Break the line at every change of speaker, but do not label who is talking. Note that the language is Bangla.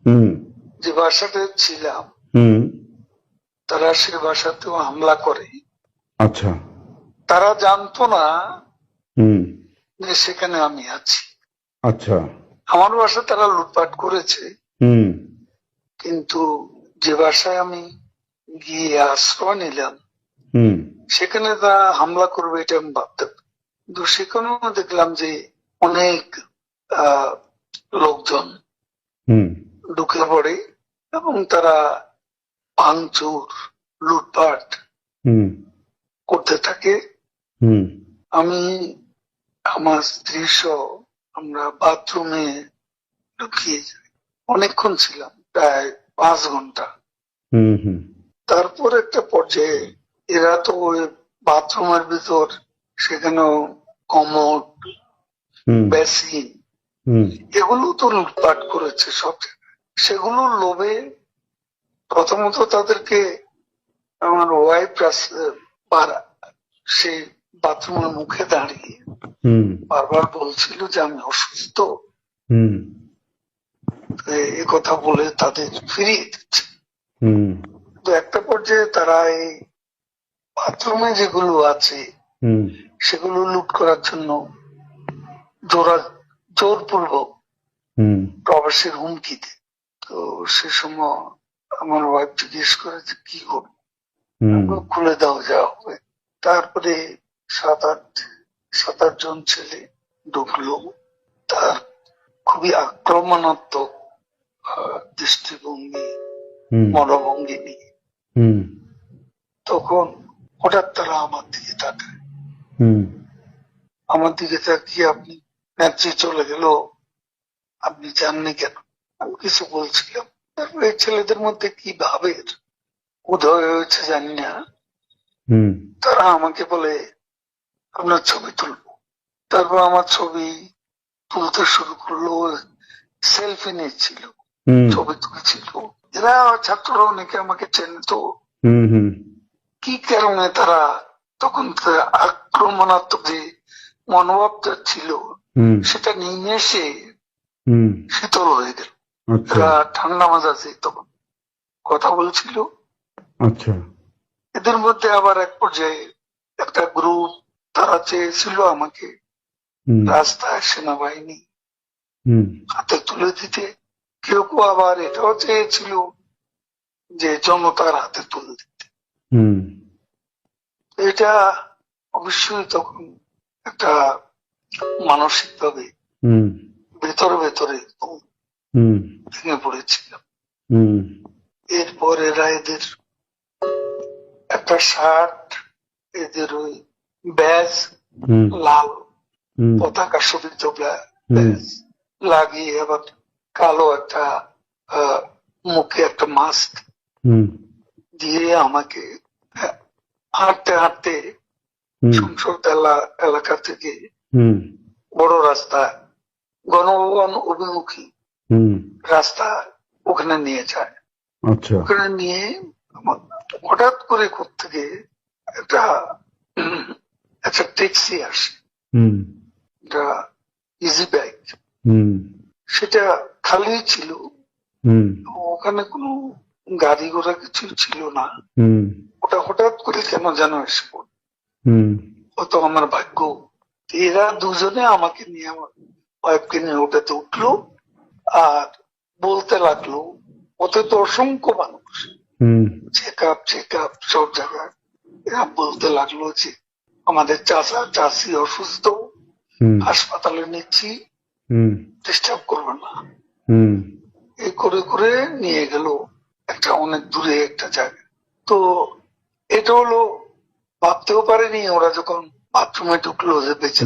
হুম।
যে বাসাতে ছিলাম
হুম।
তারা সে বাসাতেও হামলা করে।
আচ্ছা।
তারা জানতো না
হুম।
যে সেখানে আমি আছি।
আচ্ছা।
আমার বাসা তারা লুটপাট করেছে,
হুম।
কিন্তু যে বাসায় আমি গিয়ে আশ্রয় নিলাম
হুম।
সেখানে তারা হামলা করবে এটা আমি ভাবতাম। কিন্তু সেখানেও দেখলাম যে অনেক আহ লোকজন
হুম।
ঢুকে পড়ে এবং তারা ভাঙচুর, লুটপাট
হুম।
করতে থাকে।
হুম।
আমি আমার স্ত্রী সহ আমরা বাথরুমে ঢুকিয়ে যাই। অনেকক্ষণ ছিলাম, প্রায় 5 ঘন্টা।
হুম। হুম।
তারপর একটা পর্যায়ে এরা তো ওই বাথরুমের ভিতর সেখানেও কমোড,
হুম।
বেসিন
হুম।
এগুলো তো লুটপাট করেছে সব জায়গায়। সেগুলোর লোভে প্রথমত তাদেরকে আমার ওয়াইফ সেই বাথরুমের মুখে দাঁড়িয়ে
হুম।
বারবার বলছিল যে আমি অসুস্থ,
হুম।
এ কথা বলে তাদের ফিরিয়ে দিচ্ছে।
হুম।
তো একটা পর্যায়ে তারা এই বাথরুমে যেগুলো আছে
হুম।
সেগুলো লুট করার জন্য জোরা জোরপূর্বক
হুম।
প্রবেশের হুমকি দেয়। তো সে সময় আমার ওয়াইফ জিজ্ঞেস করে যে কি করবো,
হুম।
আমাকে খুলে দাও যা হবে। তারপরে সাত আট সাত আট জন ছেলে ঢুকলো, তার খুবই আক্রমণাত্মক দৃষ্টিভঙ্গি,
হুম।
মনোভঙ্গি নিয়ে।
হুম।
তখন হঠাৎ তারা আমার দিকে তাকায়।
হুম।
আমার দিকে তাকিয়ে আপনি নেত্রী চলে গেল, আপনি জাননি কেন? আমি কিছু বলছিলাম। তারপর এই ছেলেদের মধ্যে কি ভাবের উদয় হয়েছে জানি না,
হুম।
তারা আমাকে বলে আপনার ছবি তুলবো। তারপর আমার ছবি তুলতে শুরু করলো, সেলফি নিচ্ছিল,
হুম।
ছবি তুলছিল। এরা ছাত্ররা অনেকে আমাকে চেনে তো,
হুম। হুম।
কি কারণে তারা তখন আক্রমণাত্মক যে মনোভাবটা ছিল
হুম।
সেটা নিয়ে এসে
হুম।
শীতল হয়ে গেল।
আচ্ছা।
এরা ঠান্ডা মাজাজে তখন কথা বলছিল।
আচ্ছা।
এদের মধ্যে আবার এক পর্যায়ে একটা গ্রুপ, তারা চেয়েছিল আমাকে
হুম।
রাস্তায় সেনাবাহিনী
হুম।
হাতে তুলে দিতে। কেউ কেউ আবার এটাও চেয়েছিল যে জনতার হাতে তুলে দিতে।
হুম।
এটা অবশ্যই তখন একটা মানসিক ভাবে
হুম।
ভেতরে ভেতরে
হুম।
ভেঙে পড়েছিলাম।
হুম।
এরপর এরা এদের একটা শার্ট, এদের ওই ব্যাজ,
হুম।
লাল
হুম।
পতাকা শোভিত
হুম।
ব্যাজ লাগিয়ে আবার কালো একটা আহ, মুখে একটা মাস্ক
হুম।
দিয়ে আমাকে হাঁটতে হাঁটতে
হুম।
সংসদ এলাকা থেকে
হুম।
বড় রাস্তা, গণভবন অভিমুখী
হুম।
রাস্তা, ওখানে নিয়ে যায়।
আচ্ছা।
ওখানে নিয়ে হঠাৎ করে থেকে একটা উম, একটা ট্যাক্সি আসে,
হুম।
একটা ইজি বাইক।
হুম।
সেটা খালি ছিল,
হুম।
ওখানে কোনো গাড়ি ঘোড়া কিছু ছিল না।
হুম।
ওটা হঠাৎ করে কেন যেন এসে পড়ল,
হুম।
হয়তো আমার ভাগ্য। এরা দুজনে আমাকে নিয়ে, আমার ওয়াইফকে নিয়ে ওটাতে উঠলো আর বলতে লাগলো, ওতে তো অসংখ্য মানুষ,
হুম।
চেক আপ সব জায়গায়। এরা বলতে লাগলো যে আমাদের চাচা চাচি অসুস্থ,
হুম।
হাসপাতালে নিচ্ছি,
হুম।
ডিস্টার্ব করবে না।
হুম।
এই করে করে নিয়ে গেল একটা অনেক দূরে একটা জায়গা। তো এটা হলো, ভাবতেও পারেনি ওরা যখন বাথরুমে ঢুকলো যে বেঁচে